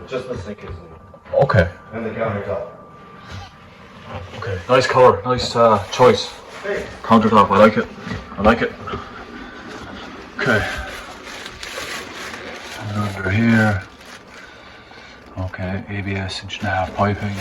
just the sink is new. Okay. And the countertop. Okay. Nice color. Nice choice. Hey. Countertop. I like it. I like it. Okay. And under here. Okay. ABS 1.5 piping.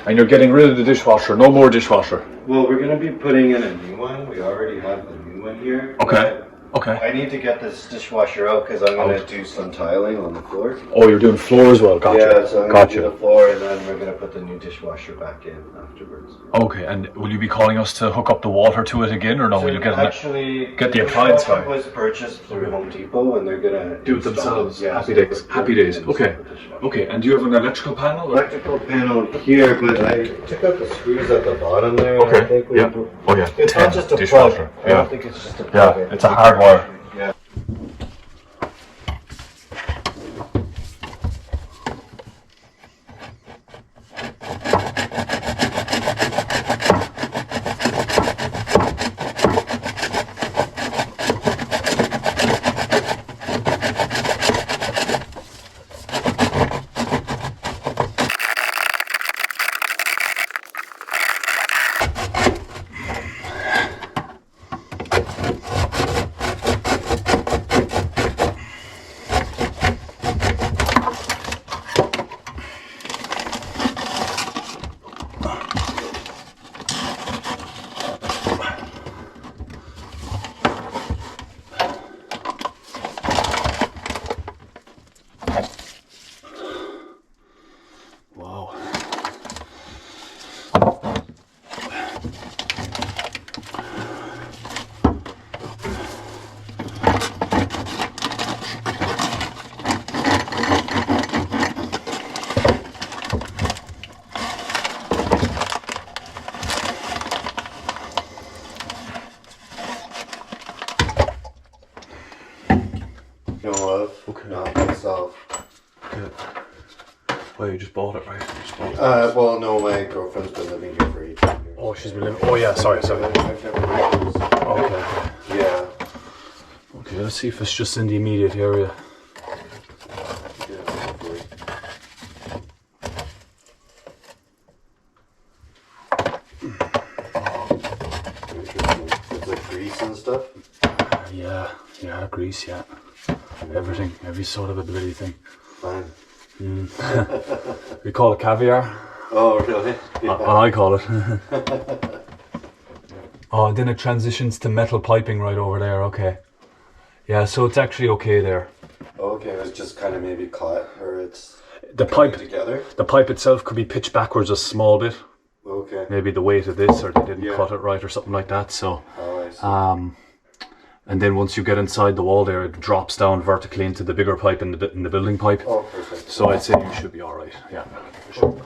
And you're getting rid of the dishwasher. No more dishwasher. Well, we're going to be putting in a new one. We already have the new one here. Okay. Okay. I need to get this dishwasher out because I'm going to do some tiling on the floor. Oh, you're doing floor as well. Gotcha. Yeah, so I'm going to do the floor and then we're going to put the new dishwasher back in afterwards. Okay, and will you be calling us to hook up the water to it again, or no? Will you get the appliance guy? It was purchased through Home Depot and they're going to do it themselves. Yeah, happy days. Happy days. Okay. Okay, and do you have an electrical panel? Or? Electrical panel here, but I took out the screws at the bottom there. Okay. I think Yeah. Oh yeah. It's not just a dishwasher. plug. I don't think it's just a plug. Yeah, it's a hard wire. Yeah. Okay. Not myself. Good. Well, you just bought it, right? Well, no, my girlfriend's been living here for 18 years. Oh, she's been living. Oh, yeah. Sorry. I've never used. Okay. Yeah. Okay. Let's see if it's just in the immediate area. Yeah, hopefully. Interesting. It's like grease and stuff. Yeah. Yeah. Grease. Yeah. Everything. Every sort of ability thing. Fine. We call it caviar. Oh, really? Yeah. I call it. Oh, and then it transitions to metal piping right over there. Okay. Yeah, so it's actually okay there. Okay, it was just kind of maybe caught, or it's The pipe together. The pipe itself could be pitched backwards a small bit. Okay. Maybe the weight of this, or they didn't cut it right, or something like that. So, Oh, I see. and then once you get inside the wall there, it drops down vertically into the bigger pipe in the building pipe. Oh, perfect. So I'd say you should be all right. Yeah. Sure.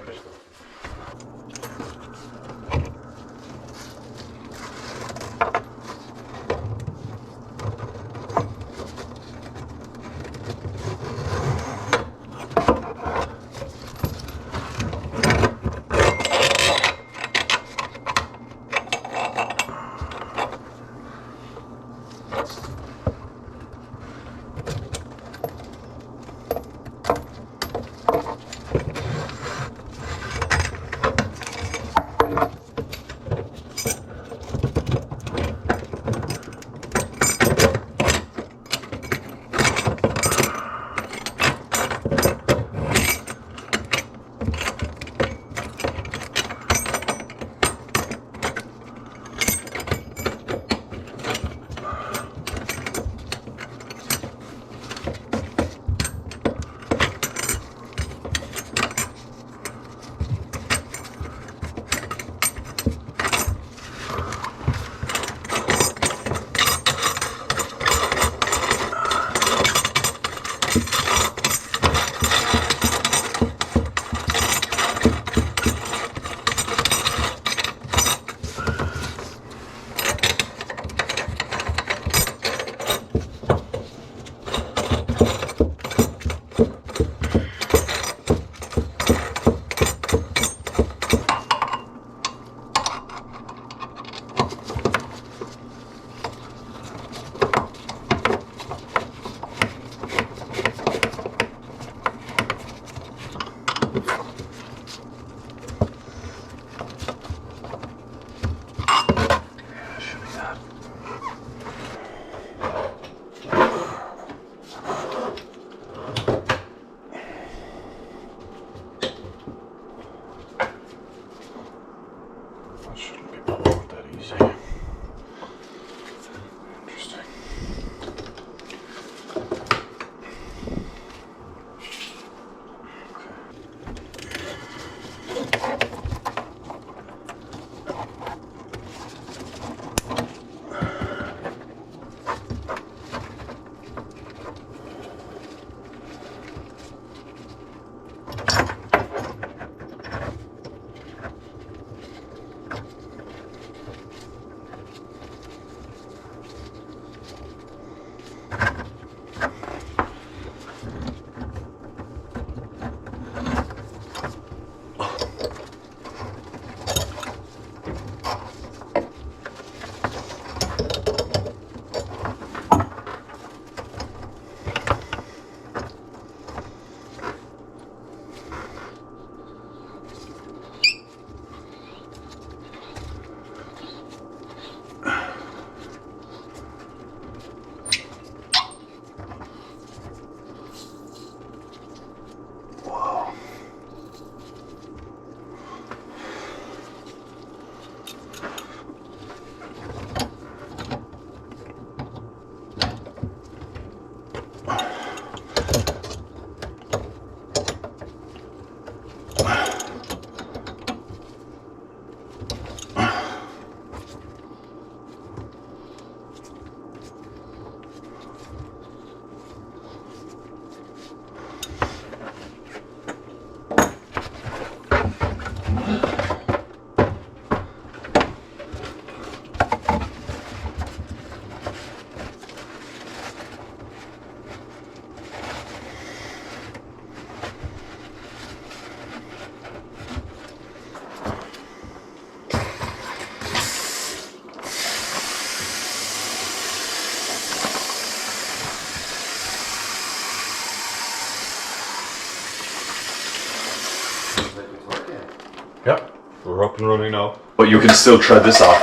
Yeah, we're up and running now. But you can still thread this off.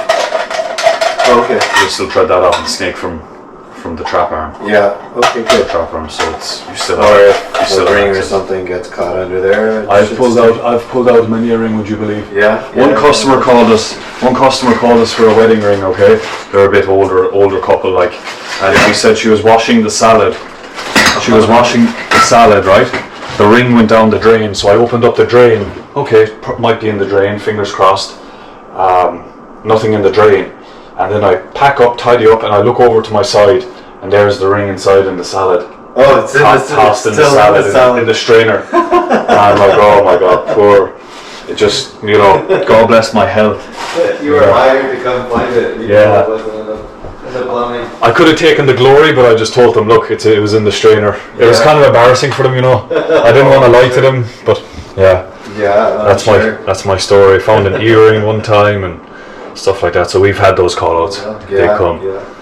Oh, okay. You can still thread that off and snake from the trap arm. Yeah. Okay. Good. Trap arm, so it's you still Or have. if the ring or something gets caught under there. I've pulled out many a ring. Would you believe? Yeah. One customer called us for a wedding ring. Okay, they're a bit older couple, like, and she said she was washing the salad. She was washing the salad, right? The ring went down the drain, so I opened up the drain. Okay, might be in the drain. Fingers crossed. Nothing in the drain, and then I pack up, tidy up, and I look over to my side, and there's the ring inside in the salad. Oh, it's tossed in the salad in the strainer. And I'm like, oh my god, poor. It just, God bless my health. You were hired to come find it. Yeah. The plumbing. I could have taken the glory, but I just told them, look, it was in the strainer. It was kind of embarrassing for them, I didn't want to lie to them, but yeah. Yeah, that's my story. I found an earring one time and stuff like that. So we've had those call outs. They come. Yeah.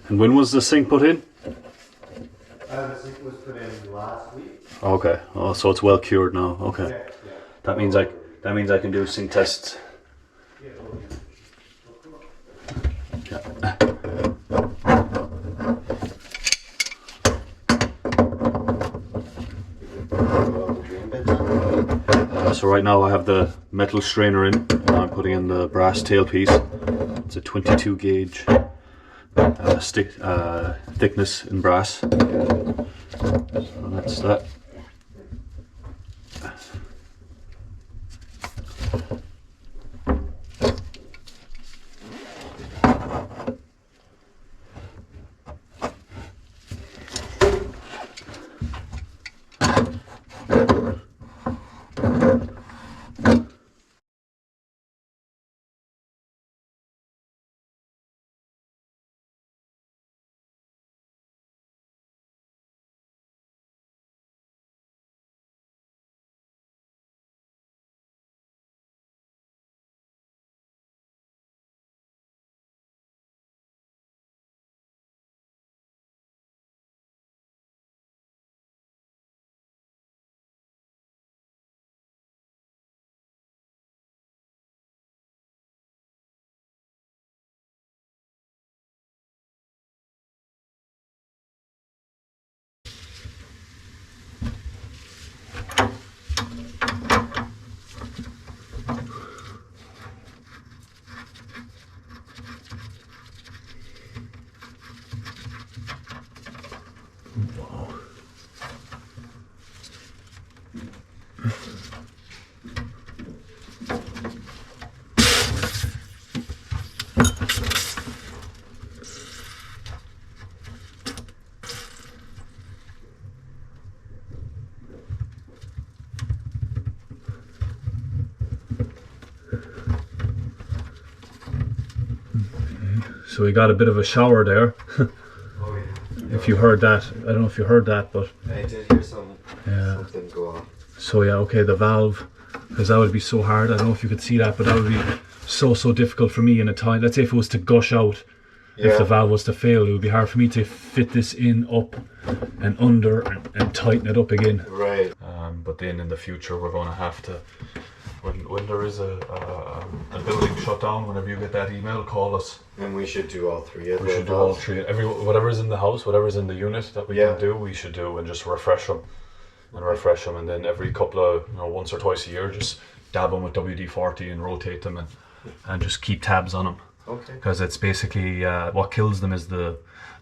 And when was the sink put in? The sink was put in last week. Okay. Oh, so it's well cured now. Okay. Yeah. That means I can do sink tests. So right now I have the metal strainer in. Now I'm putting in the brass tailpiece. It's a 22 gauge thickness in brass. So that's that. So we got a bit of a shower there. Oh yeah. If you heard that, I don't know if you heard that, but I did hear something go off. so yeah, okay, the valve, because that would be so hard. I don't know if you could see that, but that would be so difficult for me in a time. Let's say if it was to gush out, if the valve was to fail, it would be hard for me to fit this in, up and under and tighten it up again. Right. But then in the future we're going to have to, when there is a building shut down, whenever you get that email, call us. And we should do all three of them. We should do all three. Whatever's in the house, whatever's in the unit that we can do, we should do, and just refresh them. And then every couple of, once or twice a year, just dab them with WD-40 and rotate them and just keep tabs on them. Okay. Because it's basically, what kills them is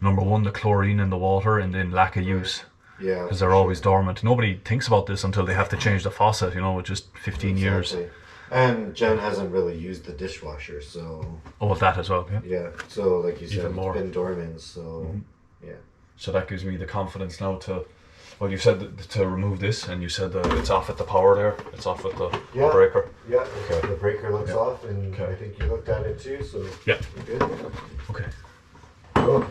number one, the chlorine in the water, and then lack of use. Yeah. Because they're always dormant. Nobody thinks about this until they have to change the faucet, with just 15 years. And Jen hasn't really used the dishwasher, so... Oh, well, that as well, yeah. Yeah, so like you said, Even more. It's been dormant, so yeah. So that gives me the confidence now to... Well, you said to remove this, and you said that it's off at the power there. It's off at the breaker. Yeah, okay. The breaker looks off, and I think you looked at it too, so yeah. We're good. Okay. Cool.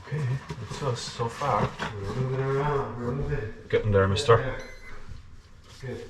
Okay, it's us so far. We're moving around, we're moving. Getting there, mister. Yeah. Good.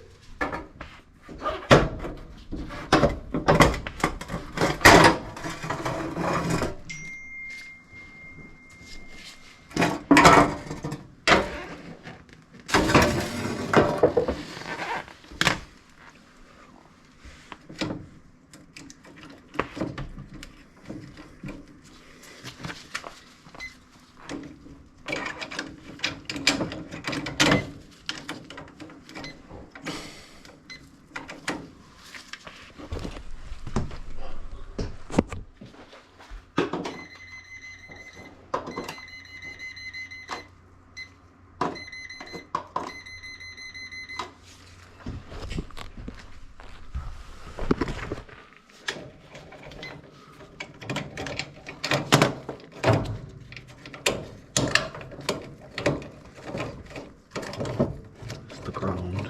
Ground.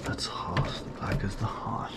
That's hot. The black is the hot.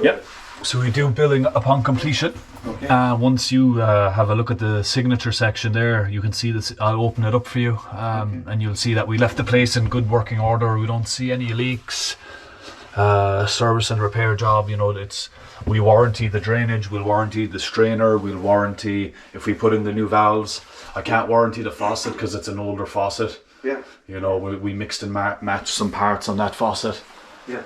Yep. So we do billing upon completion. Okay. Once you have a look at the signature section there, you can see this. I'll open it up for you, and you'll see that we left the place in good working order. We don't see any leaks. Service and repair job. We warranty the drainage. We'll warranty the strainer. We'll warranty if we put in the new valves. I can't warranty the faucet because it's an older faucet. Yeah. We mixed and matched some parts on that faucet. Yeah.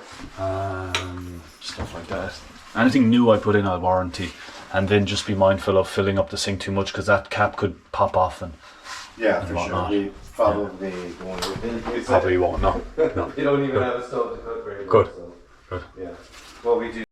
Stuff like that. Anything new I put in, I'll warranty, and then just be mindful of filling up the sink too much because that cap could pop off and for whatnot. sure. We probably won't. Probably won't. No. You don't even have a stove to cook right now. Good. So. Good. Yeah. Well, we do.